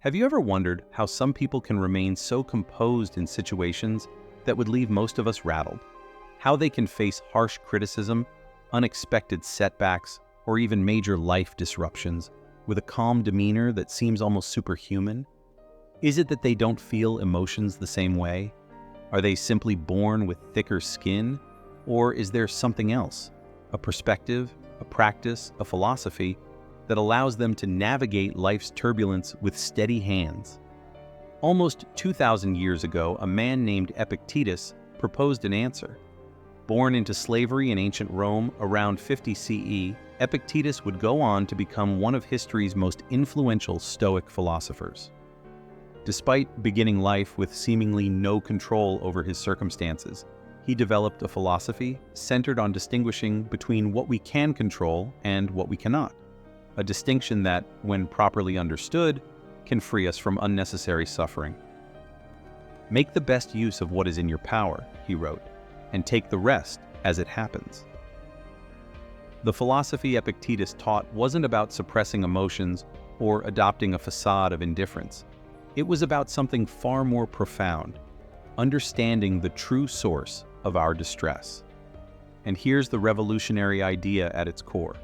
Have you ever wondered how some people can remain so composed in situations that would leave most of us rattled? How they can face harsh criticism, unexpected setbacks, or even major life disruptions with a calm demeanor that seems almost superhuman? Is it that they don't feel emotions the same way? Are they simply born with thicker skin? Or is there something else, a perspective, a practice, a philosophy that allows them to navigate life's turbulence with steady hands? Almost 2,000 years ago, a man named Epictetus proposed an answer. Born into slavery in ancient Rome around 50 CE, Epictetus would go on to become one of history's most influential Stoic philosophers. Despite beginning life with seemingly no control over his circumstances, he developed a philosophy centered on distinguishing between what we can control and what we cannot, a distinction that, when properly understood, can free us from unnecessary suffering. "Make the best use of what is in your power," he wrote, "and take the rest as it happens." The philosophy Epictetus taught wasn't about suppressing emotions or adopting a facade of indifference. It was about something far more profound, understanding the true source of our distress. And here's the revolutionary idea at its core.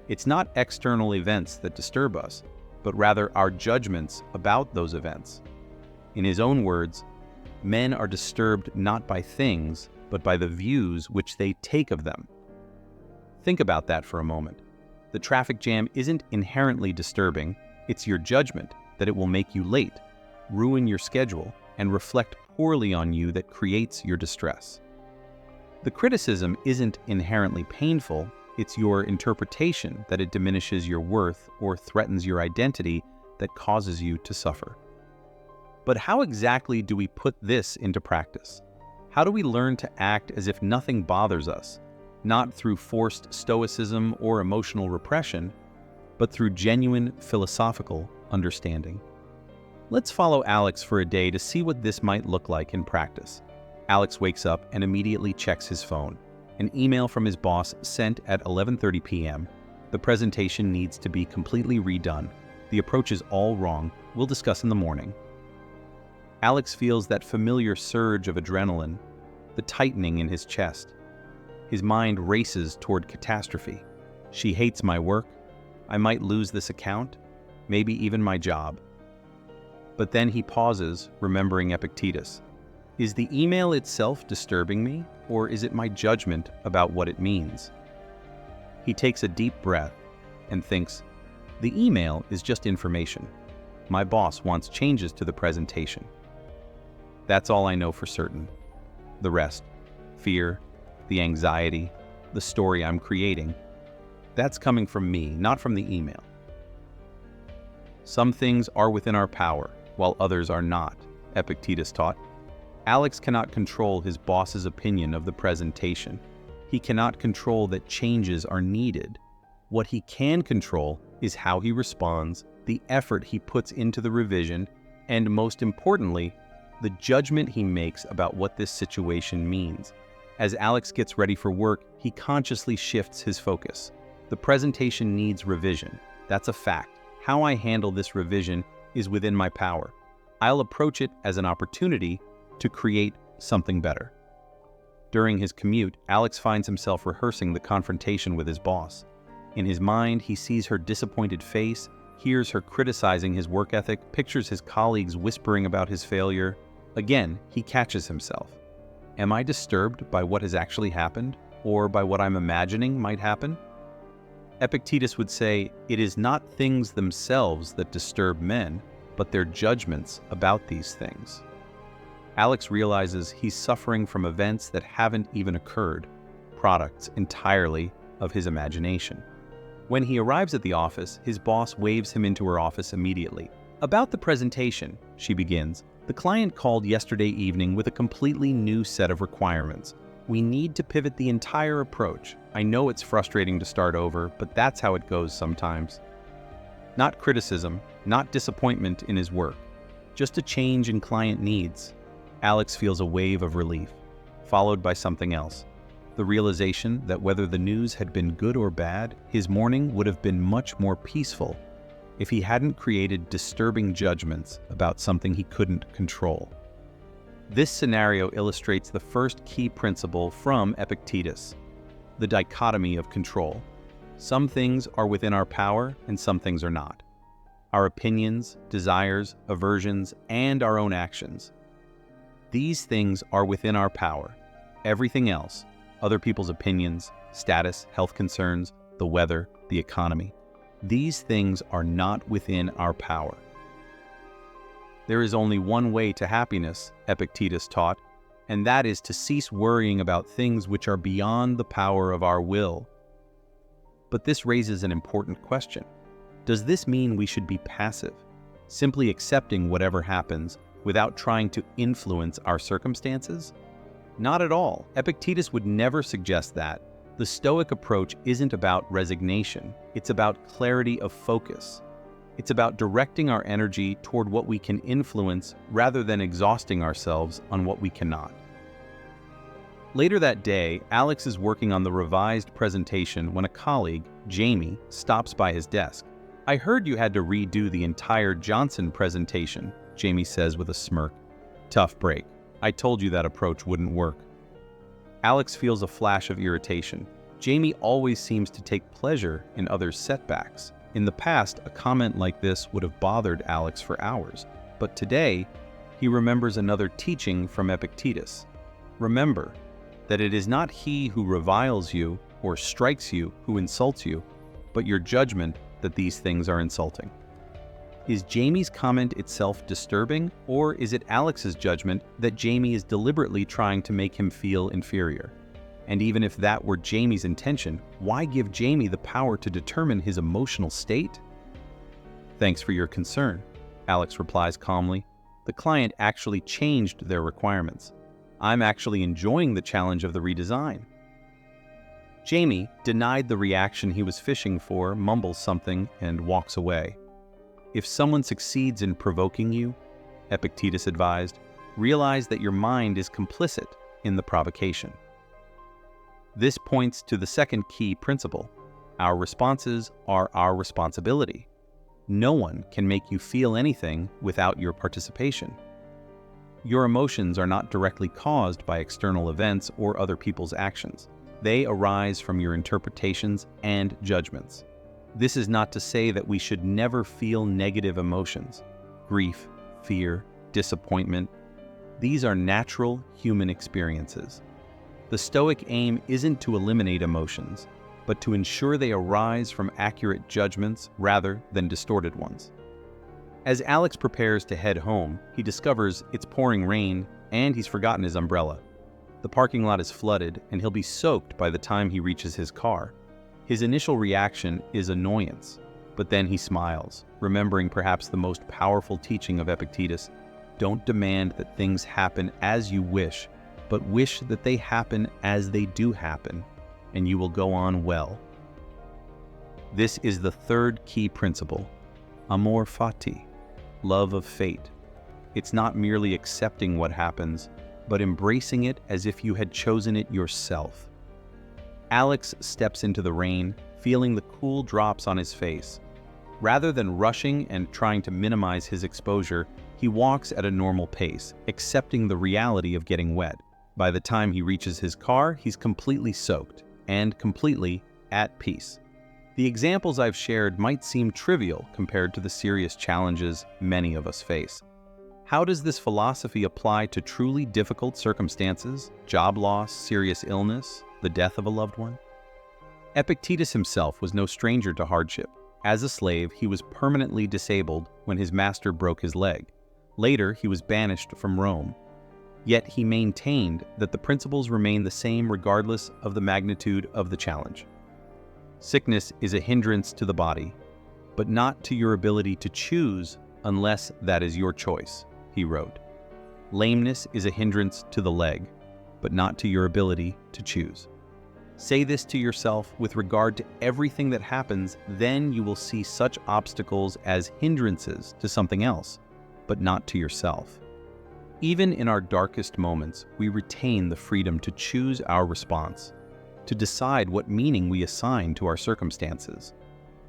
It's not external events that disturb us, but rather our judgments about those events. In his own words, men are disturbed not by things, but by the views which they take of them. Think about that for a moment. The traffic jam isn't inherently disturbing, it's your judgment that it will make you late, ruin your schedule, and reflect poorly on you that creates your distress. The criticism isn't inherently painful, it's your interpretation that it diminishes your worth or threatens your identity that causes you to suffer. But how exactly do we put this into practice? How do we learn to act as if nothing bothers us, not through forced stoicism or emotional repression, but through genuine philosophical understanding? Let's follow Alex for a day to see what this might look like in practice. Alex wakes up and immediately checks his phone. An email from his boss sent at 11:30 p.m. The presentation needs to be completely redone. The approach is all wrong. We'll discuss in the morning. Alex feels that familiar surge of adrenaline, the tightening in his chest. His mind races toward catastrophe. She hates my work. I might lose this account, maybe even my job. But then he pauses, remembering Epictetus. Is the email itself disturbing me, or is it my judgment about what it means? He takes a deep breath and thinks, the email is just information. My boss wants changes to the presentation. That's all I know for certain. The rest, fear, the anxiety, the story I'm creating, that's coming from me, not from the email. Some things are within our power, while others are not, Epictetus taught. Alex cannot control his boss's opinion of the presentation. He cannot control that changes are needed. What he can control is how he responds, the effort he puts into the revision, and most importantly, the judgment he makes about what this situation means. As Alex gets ready for work, he consciously shifts his focus. The presentation needs revision. That's a fact. How I handle this revision is within my power. I'll approach it as an opportunity to create something better. During his commute, Alex finds himself rehearsing the confrontation with his boss. In his mind, he sees her disappointed face, hears her criticizing his work ethic, pictures his colleagues whispering about his failure. Again, he catches himself. Am I disturbed by what has actually happened, or by what I'm imagining might happen? Epictetus would say, it is not things themselves that disturb men, but their judgments about these things. Alex realizes he's suffering from events that haven't even occurred, products entirely of his imagination. When he arrives at the office, his boss waves him into her office immediately. About the presentation, she begins, the client called yesterday evening with a completely new set of requirements. We need to pivot the entire approach. I know it's frustrating to start over, but that's how it goes sometimes. Not criticism, not disappointment in his work, just a change in client needs. Alex feels a wave of relief, followed by something else. The realization that whether the news had been good or bad, his morning would have been much more peaceful. if he hadn't created disturbing judgments about something he couldn't control. This scenario illustrates the first key principle from Epictetus, the dichotomy of control. Some things are within our power and some things are not. Our opinions, desires, aversions, and our own actions. These things are within our power. Everything else, other people's opinions, status, health concerns, the weather, the economy, these things are not within our power. There is only one way to happiness, Epictetus taught, and that is to cease worrying about things which are beyond the power of our will. But this raises an important question. Does this mean we should be passive, simply accepting whatever happens without trying to influence our circumstances? Not at all. Epictetus would never suggest that. The Stoic approach isn't about resignation, it's about clarity of focus. It's about directing our energy toward what we can influence rather than exhausting ourselves on what we cannot. Later that day, Alex is working on the revised presentation when a colleague, Jamie, stops by his desk. "I heard you had to redo the entire Johnson presentation," Jamie says with a smirk. "Tough break. I told you that approach wouldn't work." Alex feels a flash of irritation. Jamie always seems to take pleasure in others' setbacks. In the past, a comment like this would have bothered Alex for hours, but today, he remembers another teaching from Epictetus. Remember that it is not he who reviles you or strikes you who insults you, but your judgment that these things are insulting. Is Jamie's comment itself disturbing, or is it Alex's judgment that Jamie is deliberately trying to make him feel inferior? And even if that were Jamie's intention, why give Jamie the power to determine his emotional state? "Thanks for your concern," Alex replies calmly. "The client actually changed their requirements. I'm actually enjoying the challenge of the redesign." Jamie, denied the reaction he was fishing for, mumbles something and walks away. "If someone succeeds in provoking you," Epictetus advised, "realize that your mind is complicit in the provocation." This points to the second key principle. Our responses are our responsibility. No one can make you feel anything without your participation. Your emotions are not directly caused by external events or other people's actions. They arise from your interpretations and judgments. This is not to say that we should never feel negative emotions. Grief, fear, disappointment. These are natural human experiences. The Stoic aim isn't to eliminate emotions, but to ensure they arise from accurate judgments rather than distorted ones. As Alex prepares to head home, he discovers it's pouring rain and he's forgotten his umbrella. The parking lot is flooded and he'll be soaked by the time he reaches his car. His initial reaction is annoyance, but then he smiles, remembering perhaps the most powerful teaching of Epictetus: don't demand that things happen as you wish, but wish that they happen as they do happen, and you will go on well. This is the third key principle, amor fati, love of fate. It's not merely accepting what happens, but embracing it as if you had chosen it yourself. Alex steps into the rain, feeling the cool drops on his face. Rather than rushing and trying to minimize his exposure, he walks at a normal pace, accepting the reality of getting wet. By the time he reaches his car, he's completely soaked and completely at peace. The examples I've shared might seem trivial compared to the serious challenges many of us face. How does this philosophy apply to truly difficult circumstances, job loss, serious illness, the death of a loved one? Epictetus himself was no stranger to hardship. As a slave, he was permanently disabled when his master broke his leg. Later, he was banished from Rome. Yet he maintained that the principles remain the same regardless of the magnitude of the challenge. Sickness is a hindrance to the body, but not to your ability to choose unless that is your choice, he wrote. Lameness is a hindrance to the leg, but not to your ability to choose. Say this to yourself with regard to everything that happens, then you will see such obstacles as hindrances to something else, but not to yourself. Even in our darkest moments, we retain the freedom to choose our response, to decide what meaning we assign to our circumstances.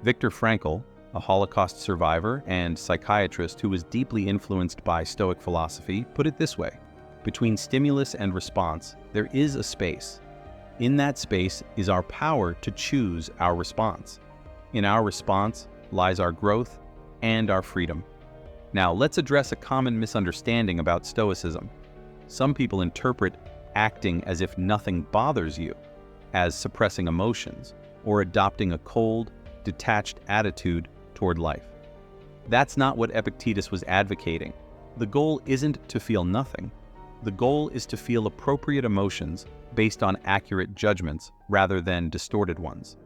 Viktor Frankl, a Holocaust survivor and psychiatrist who was deeply influenced by Stoic philosophy, put it this way: between stimulus and response, there is a space. In that space is our power to choose our response. In our response lies our growth and our freedom. Now, let's address a common misunderstanding about Stoicism. Some people interpret acting as if nothing bothers you as suppressing emotions or adopting a cold, detached attitude toward life. That's not what Epictetus was advocating. The goal isn't to feel nothing. The goal is to feel appropriate emotions based on accurate judgments rather than distorted ones.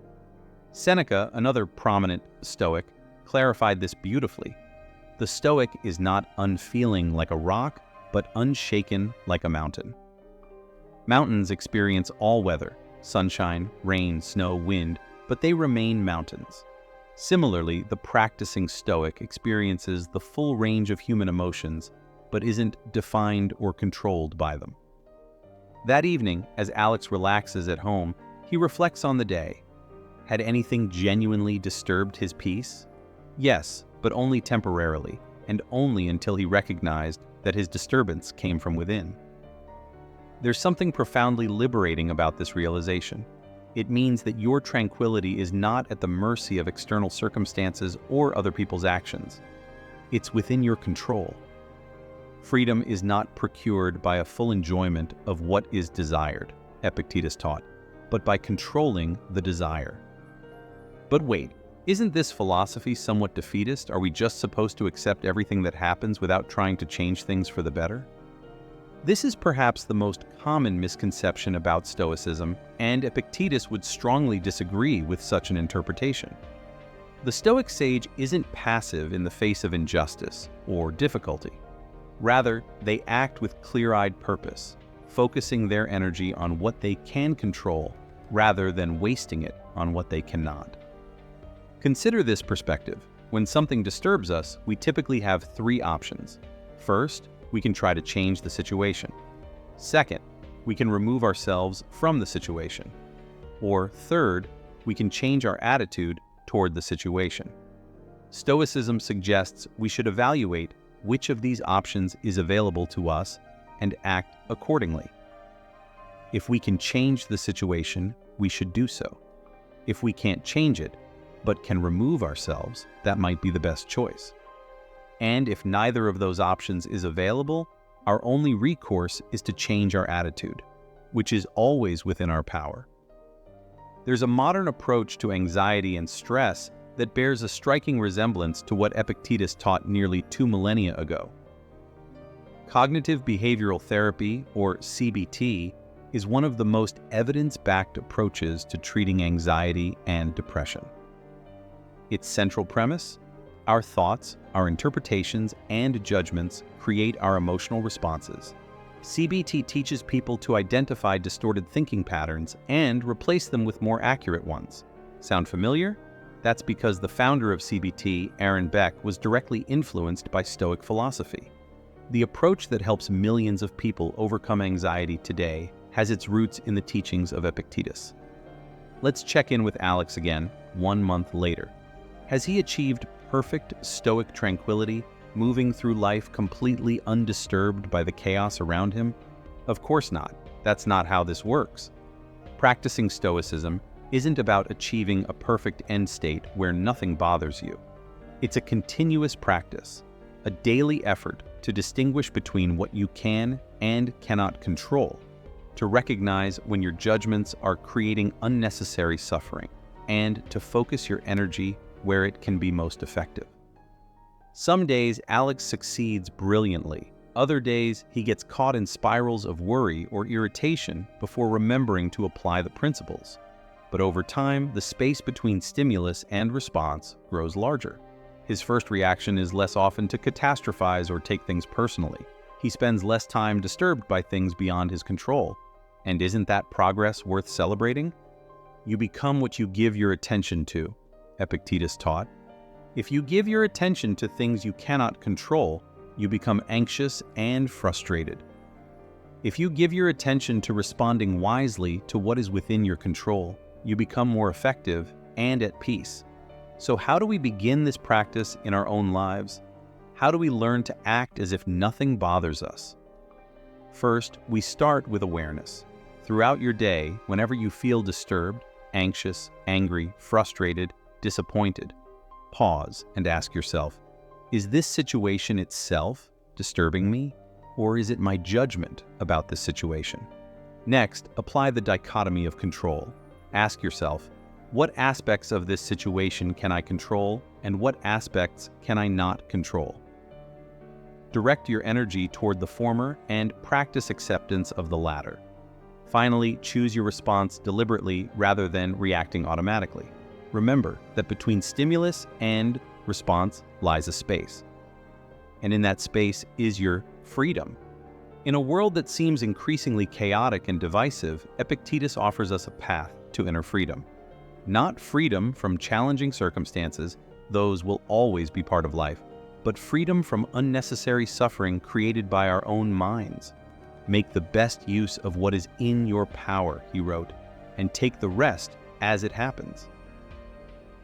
Seneca, another prominent Stoic, clarified this beautifully. The Stoic is not unfeeling like a rock, but unshaken like a mountain. Mountains experience all weather, sunshine, rain, snow, wind, but they remain mountains. Similarly, the practicing Stoic experiences the full range of human emotions, but isn't defined or controlled by them. That evening, as Alex relaxes at home, he reflects on the day. Had anything genuinely disturbed his peace? Yes, but only temporarily, and only until he recognized that his disturbance came from within. There's something profoundly liberating about this realization. It means that your tranquility is not at the mercy of external circumstances or other people's actions. It's within your control. Freedom is not procured by a full enjoyment of what is desired, Epictetus taught, but by controlling the desire. But wait, isn't this philosophy somewhat defeatist? Are we just supposed to accept everything that happens without trying to change things for the better? This is perhaps the most common misconception about Stoicism, and Epictetus would strongly disagree with such an interpretation. The Stoic sage isn't passive in the face of injustice or difficulty. Rather, they act with clear-eyed purpose, focusing their energy on what they can control rather than wasting it on what they cannot. Consider this perspective. When something disturbs us, we typically have three options. First, we can try to change the situation. Second, we can remove ourselves from the situation. Or third, we can change our attitude toward the situation. Stoicism suggests we should evaluate which of these options is available to us and act accordingly. If we can change the situation, we should do so. If we can't change it, but can remove ourselves, that might be the best choice. And if neither of those options is available, our only recourse is to change our attitude, which is always within our power. There's a modern approach to anxiety and stress that bears a striking resemblance to what Epictetus taught nearly 2 millennia ago. Cognitive behavioral therapy, or CBT, is one of the most evidence-backed approaches to treating anxiety and depression. Its central premise: our thoughts, our interpretations, and judgments create our emotional responses. CBT teaches people to identify distorted thinking patterns and replace them with more accurate ones. Sound familiar? That's because the founder of CBT, Aaron Beck, was directly influenced by Stoic philosophy. The approach that helps millions of people overcome anxiety today has its roots in the teachings of Epictetus. Let's check in with Alex again, 1 month later. Has he achieved perfect Stoic tranquility, moving through life completely undisturbed by the chaos around him? Of course not. That's not how this works. Practicing Stoicism isn't about achieving a perfect end state where nothing bothers you. It's a continuous practice, a daily effort to distinguish between what you can and cannot control, to recognize when your judgments are creating unnecessary suffering, and to focus your energy where it can be most effective. Some days Alex succeeds brilliantly. Other days he gets caught in spirals of worry or irritation before remembering to apply the principles. But over time, the space between stimulus and response grows larger. His first reaction is less often to catastrophize or take things personally. He spends less time disturbed by things beyond his control. And isn't that progress worth celebrating? You become what you give your attention to, Epictetus taught. If you give your attention to things you cannot control, you become anxious and frustrated. If you give your attention to responding wisely to what is within your control, you become more effective and at peace. So how do we begin this practice in our own lives? How do we learn to act as if nothing bothers us? First, we start with awareness. Throughout your day, whenever you feel disturbed, anxious, angry, frustrated, disappointed, pause and ask yourself, is this situation itself disturbing me, or is it my judgment about this situation? Next, apply the dichotomy of control. Ask yourself, what aspects of this situation can I control, and what aspects can I not control? Direct your energy toward the former and practice acceptance of the latter. Finally, choose your response deliberately rather than reacting automatically. Remember that between stimulus and response lies a space. And in that space is your freedom. In a world that seems increasingly chaotic and divisive, Epictetus offers us a path to inner freedom. Not freedom from challenging circumstances, those will always be part of life, but freedom from unnecessary suffering created by our own minds. Make the best use of what is in your power, he wrote, and take the rest as it happens.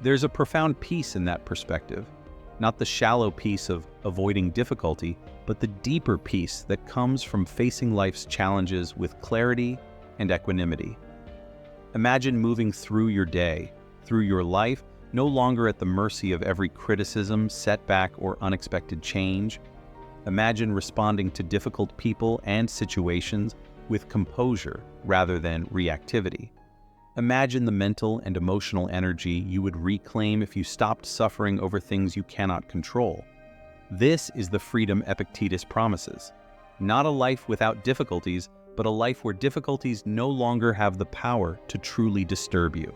There's a profound peace in that perspective, not the shallow peace of avoiding difficulty, but the deeper peace that comes from facing life's challenges with clarity and equanimity. Imagine moving through your day, through your life, no longer at the mercy of every criticism, setback, or unexpected change. Imagine responding to difficult people and situations with composure rather than reactivity. Imagine the mental and emotional energy you would reclaim if you stopped suffering over things you cannot control. This is the freedom Epictetus promises. Not a life without difficulties, but a life where difficulties no longer have the power to truly disturb you.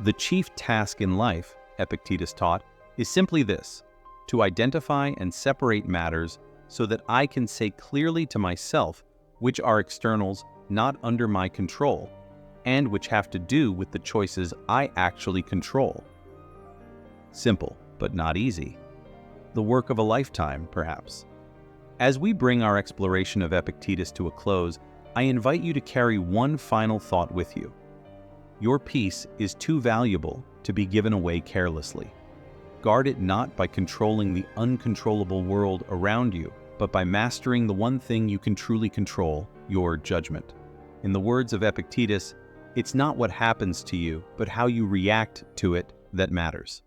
The chief task in life, Epictetus taught, is simply this: to identify and separate matters so that I can say clearly to myself which are externals not under my control, and which have to do with the choices I actually control. Simple, but not easy. The work of a lifetime, perhaps. As we bring our exploration of Epictetus to a close, I invite you to carry one final thought with you. Your peace is too valuable to be given away carelessly. Guard it not by controlling the uncontrollable world around you, but by mastering the one thing you can truly control, your judgment. In the words of Epictetus, it's not what happens to you, but how you react to it that matters.